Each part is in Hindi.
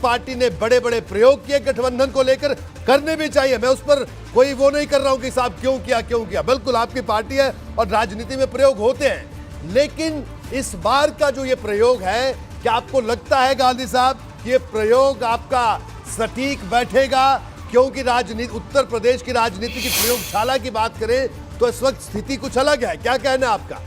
पार्टी ने बड़े बड़े प्रयोग किए गठबंधन को लेकर, करने भी चाहिए। मैं उस पर कोई वो नहीं कर रहा हूं कि साहब क्यों किया। बिल्कुल आपकी पार्टी है और राजनीति में प्रयोग होते हैं, लेकिन इस बार का जो ये प्रयोग है, क्या आपको लगता है गांधी साहब ये प्रयोग आपका सटीक बैठेगा? क्योंकि राजनीति, उत्तर प्रदेश की राजनीति की प्रयोगशाला की बात करें तो इस वक्त स्थिति कुछ अलग है। क्या कहना है आपका?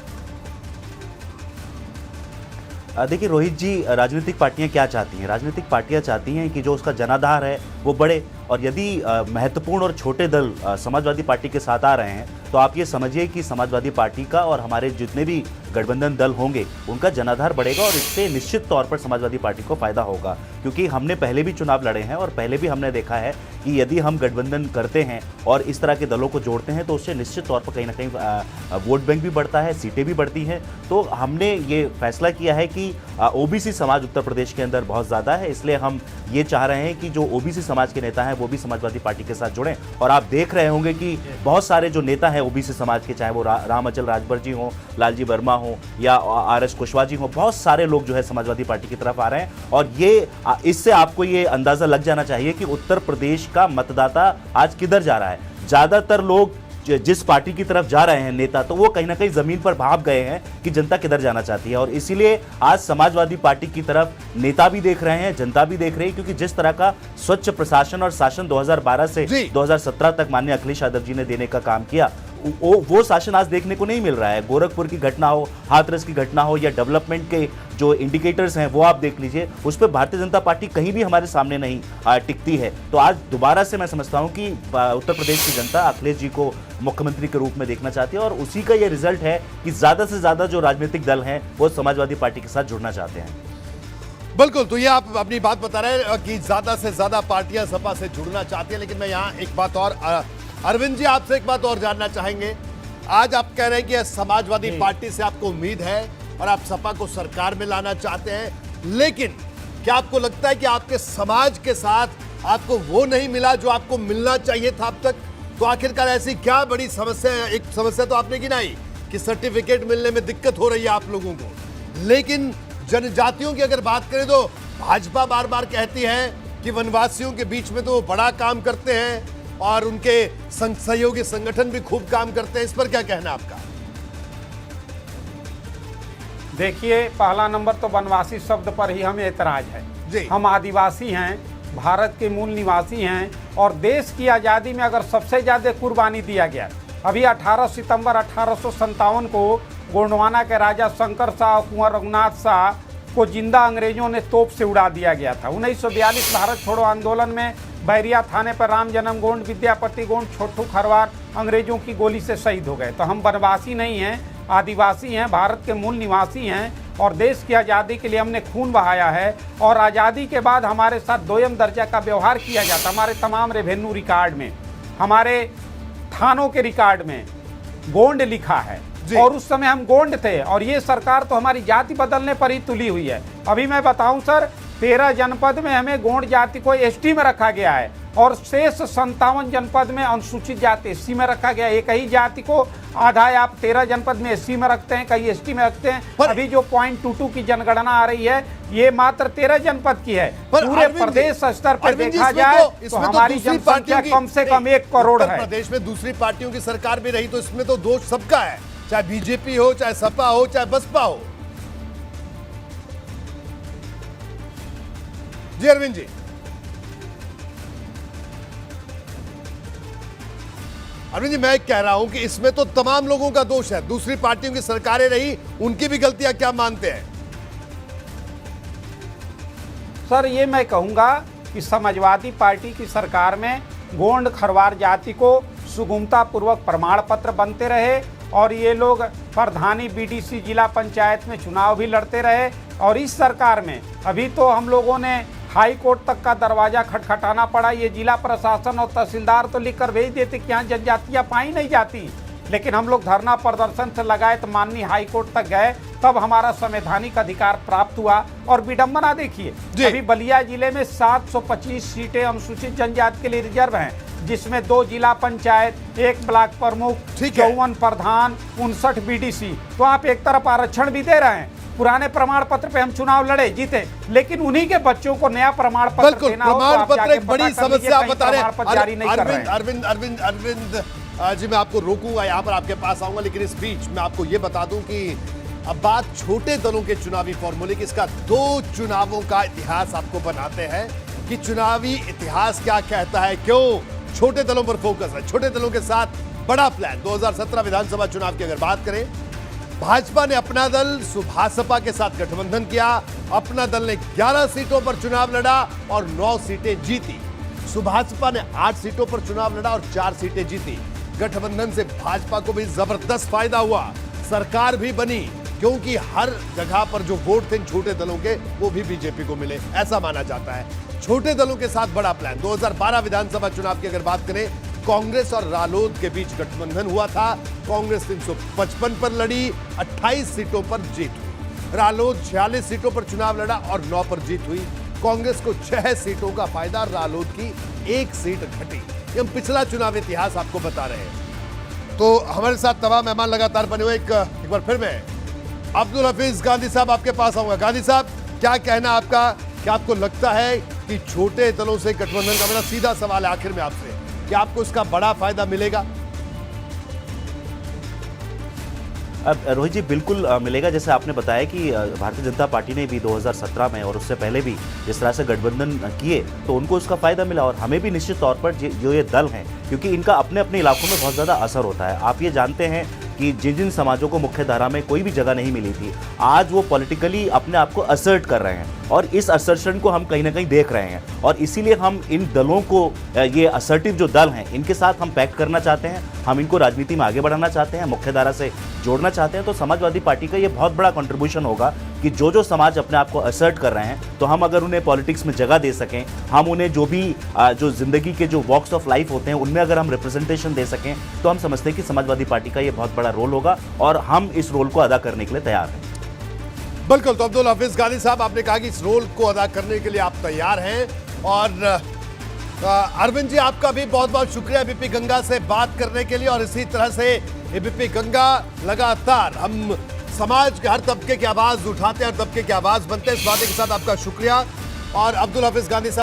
देखिए रोहित जी, राजनीतिक पार्टियां क्या चाहती हैं? राजनीतिक पार्टियां चाहती हैं कि जो उसका जनाधार है वो बढ़े, और यदि महत्वपूर्ण और छोटे दल समाजवादी पार्टी के साथ आ रहे हैं तो आप ये समझिए कि समाजवादी पार्टी का और हमारे जितने भी गठबंधन दल होंगे उनका जनाधार बढ़ेगा, और इससे निश्चित तौर पर समाजवादी पार्टी को फायदा होगा। क्योंकि हमने पहले भी चुनाव लड़े हैं और पहले भी हमने देखा है कि यदि हम गठबंधन करते हैं और इस तरह के दलों को जोड़ते हैं तो उससे निश्चित तौर पर कहीं ना कहीं वोट बैंक भी बढ़ता है, सीटें भी बढ़ती हैं। तो हमने ये फैसला किया है कि ओबीसी समाज उत्तर प्रदेश के अंदर बहुत ज़्यादा है, इसलिए हम ये चाह रहे हैं कि जो ओबीसी समाज के नेता हैं वो भी समाजवादी पार्टी के साथ जुड़ें। और आप देख रहे होंगे कि बहुत सारे जो नेता हैं ओबीसी समाज के, चाहे वो राम अचल राजभर जी हों, लालजी वर्मा हो या आर.एस. कुशवाहा जी हो, बहुत सारे लोग जो है समाजवादी पार्टी की तरफ आ रहे हैं। और ये इससे आपको ये अंदाजा लग जाना चाहिए कि उत्तर प्रदेश का मतदाता आज किधर जा रहा है। ज्यादातर लोग जिस पार्टी की तरफ जा रहे हैं नेता, तो वो कहीं ना कहीं जमीन पर भाप गए हैं कि जनता किधर जाना चाहती है। और इसीलिए आज समाजवादी पार्टी की तरफ नेता भी देख रहे हैं, जनता भी देख रही है, क्योंकि जिस तरह का स्वच्छ प्रशासन और शासन 2012 से 2017 तक माननीय अखिलेश यादव जी ने देने का काम किया, वो शासन आज देखने को नहीं मिल रहा है। गोरखपुर की घटना हो, हाथरस की घटना हो, या डेवलपमेंट के जो इंडिकेटर्स हैं वो आप देख लीजिए, उस पर भारतीय जनता पार्टी कहीं भी हमारे सामने नहीं टिकती है। तो आज दोबारा से मैं समझता हूं कि उत्तर प्रदेश की जनता अखिलेश जी को मुख्यमंत्री के रूप में देखना चाहती है, और उसी का ये रिजल्ट है कि ज्यादा से ज्यादा जो राजनीतिक दल हैं वो समाजवादी पार्टी के साथ जुड़ना चाहते हैं। बिल्कुल, तो ये आप अपनी बात बता रहे हैं कि ज्यादा से ज्यादा पार्टियां सपा से जुड़ना चाहती हैं, लेकिन मैं यहाँ एक बात और, अरविंद जी आपसे एक बात और जानना चाहेंगे। आज आप कह रहे हैं कि समाजवादी पार्टी से आपको उम्मीद है और आप सपा को सरकार में लाना चाहते हैं, लेकिन क्या आपको लगता है कि आपके समाज के साथ आपको वो नहीं मिला जो आपको मिलना चाहिए था अब तक? तो आखिरकार ऐसी क्या बड़ी समस्या है? एक समस्या तो आपने गिनाई कि सर्टिफिकेट मिलने में दिक्कत हो रही है आप लोगों को, लेकिन जनजातियों की अगर बात करें तो भाजपा बार बार कहती है कि वनवासियों के बीच में तो वो बड़ा काम करते हैं और उनके सहयोगी संगठन भी खूब काम करते हैं। इस पर क्या कहना आपका? देखिए, पहला नंबर तो वनवासी शब्द पर ही हमें ऐतराज है जी। हम आदिवासी हैं, भारत के मूल निवासी हैं, और देश की आज़ादी में अगर सबसे ज़्यादा कुर्बानी दिया गया, अभी 18 सितंबर 1857 को गोंडवाना के राजा शंकर शाह, कुंवर रघुनाथ शाह को जिंदा अंग्रेजों ने तोप से उड़ा दिया गया था। 1942 भारत छोड़ो आंदोलन में बैरिया थाने पर राम जन्म गोंड, विद्यापति गोंड, छोटू खरवार अंग्रेजों की गोली से शहीद हो गए। तो हम वनवासी नहीं हैं, आदिवासी हैं, भारत के मूल निवासी हैं, और देश की आज़ादी के लिए हमने खून बहाया है। और आज़ादी के बाद हमारे साथ दोयम दर्जा का व्यवहार किया जाता। हमारे तमाम रेवेन्यू रिकॉर्ड में, हमारे थानों के रिकॉर्ड में गोंड लिखा है, और उस समय हम गोंड थे, और ये सरकार तो हमारी जाति बदलने पर ही तुली हुई है। अभी मैं बताऊं सर, 13 जनपद में हमें गोंड जाति को एसटी में रखा गया है, और शेष 57 जनपद में अनुसूचित जाति एससी में रखा गया है। एक ही जाति को आधा आप 13 जनपद में एससी में रखते हैं, कहीं एसटी में रखते हैं। अभी जो 0.22 की जनगणना आ रही है, ये मात्र 13 जनपद की है। पूरे प्रदेश स्तर पर देखा जाए तो हमारी जनसंख्या कम से कम 1 करोड़ है। प्रदेश में दूसरी पार्टियों की सरकार भी रही, तो इसमें तो दोष सबका है, चाहे बीजेपी हो, चाहे सपा हो, चाहे बसपा हो। जी अरविंद जी। अरविंद जी, मैं कह रहा हूं कि इसमें तो तमाम लोगों का दोष है, दूसरी पार्टियों की सरकारें रही, उनकी भी गलतियां, क्या मानते हैं? सर, ये मैं कहूंगा कि समाजवादी पार्टी की सरकार में गोंड खरवार जाति को सुगमता पूर्वक प्रमाण पत्र बनते रहे, और ये लोग प्रधानी, बीडीसी, जिला पंचायत में चुनाव भी लड़ते रहे। और इस सरकार में अभी तो हम लोगों ने हाई कोर्ट तक का दरवाजा खटखटाना पड़ा। ये जिला प्रशासन और तहसीलदार तो लिखकर भेज देते कि यहाँ जनजातियाँ पाई नहीं जाती, लेकिन हम लोग धरना प्रदर्शन से लगाए तो माननीय हाई कोर्ट तक गए, तब हमारा संवैधानिक अधिकार प्राप्त हुआ। और विडंबना देखिए, अभी बलिया जिले में 725 सीटें अनुसूचित जनजाति के लिए रिजर्व हैं, जिसमें 2 जिला पंचायत, 1 ब्लॉक प्रमुख, 54 प्रधान, 59 बीडीसी। तो आप एक तरफ आरक्षण भी दे रहे हैं पुराने प्रमाण पत्र पे हम चुनाव लड़े जीते, लेकिन उन्हीं के बच्चों को नया प्रमाण पत्र बिल्कुल, देना हो तो प्रमाण आप पत्र जाके एक बड़ी पता कर लीजिए, समस्या आप कहीं बता रहे प्रमाण पत्र जारी नहीं कर रहे हैं। अरविंद जी, मैं आपको रोकूंगा, यहाँ पर आपके पास आऊंगा, लेकिन इस बीच मैं आपको ये बता दूं कि अब बात छोटे दलों के चुनावी फॉर्मूले की, इसका 2 चुनावों का इतिहास आपको बनाते हैं कि चुनावी इतिहास क्या कहता है, क्यों छोटे दलों पर फोकस है, छोटे दलों के साथ बड़ा प्लान। 2017 विधानसभा चुनाव की अगर बात करें, भाजपा ने अपना दल सुभासपा के साथ गठबंधन किया, अपना दल ने 11 सीटों पर चुनाव लड़ा और 9 सीटें जीती। सुभासपा ने 8 सीटों पर चुनाव लड़ा और 4 सीटें जीती। गठबंधन से भाजपा को भी जबरदस्त फायदा हुआ, सरकार भी बनी, क्योंकि हर जगह पर जो वोट थे छोटे दलों के वो भी बीजेपी को मिले, ऐसा माना जाता है। छोटे दलों के साथ बड़ा प्लान। 2012 विधानसभा चुनाव की अगर बात करें, कांग्रेस और रालोद के बीच गठबंधन हुआ था। कांग्रेस 355 पर लड़ी, 28 सीटों पर जीत हुई। रालोद 46 सीटों पर चुनाव लड़ा और 9 पर जीत हुई। कांग्रेस को 6 सीटों का फायदा, रालोद की 1 सीट घटी। ये हम पिछला चुनाव इतिहास आपको बता रहे हैं। तो हमारे साथ तमाम मेहमान लगातार बने हुए, एक बार फिर मैं अब्दुल हफीज गांधी साहब आपके पास आऊंगा। गांधी साहब, क्या कहना आपका, क्या आपको लगता है कि छोटे दलों से गठबंधन का, मेरा सीधा सवाल है आखिर में आपसे, कि आपको इसका बड़ा फायदा मिलेगा? अब रोहित जी बिल्कुल मिलेगा। जैसे आपने बताया कि भारतीय जनता पार्टी ने भी 2017 में और उससे पहले भी जिस तरह से गठबंधन किए तो उनको उसका फायदा मिला, और हमें भी निश्चित तौर पर जो ये दल हैं, क्योंकि इनका अपने अपने इलाकों में बहुत ज़्यादा असर होता है। आप ये जानते हैं कि जिन जिन समाजों को मुख्य धारा में कोई भी जगह नहीं मिली थी, आज वो पॉलिटिकली अपने आप को असर्ट कर रहे हैं, और इस असर्शन को हम कहीं ना कहीं देख रहे हैं। और इसीलिए हम इन दलों को, ये असर्टिव जो दल हैं, इनके साथ हम पैक्ट करना चाहते हैं, हम इनको राजनीति में आगे बढ़ाना चाहते हैं, मुख्य धारा से जोड़ना चाहते हैं। तो समाजवादी पार्टी का ये बहुत बड़ा कंट्रीब्यूशन होगा कि जो समाज अपने आप को असर्ट कर रहे हैं, तो हम अगर उन्हें पॉलिटिक्स में जगह दे सकें, हम उन्हें जो भी जो जिंदगी के जो वॉक्स ऑफ लाइफ होते हैं उनमें अगर हम रिप्रेजेंटेशन दे सकें, तो हम समझते हैं कि समाजवादी पार्टी का ये बहुत बड़ा रोल होगा, और हम इस रोल को अदा करने के लिए तैयार हैं। बिल्कुल। तो अब्दुल हफीज गांधी साहब, आपने कहा कि इस रोल को अदा करने के लिए आप तैयार हैं, और अरविंद जी, आपका भी बहुत बहुत शुक्रिया एबीपी गंगा से बात करने के लिए। और इसी तरह से एबीपी गंगा लगातार हम समाज के हर तबके की आवाज उठाते हैं, हर तबके की आवाज बनते हैं। इस बात के साथ आपका शुक्रिया। और अब्दुल हफीज गांधी साहब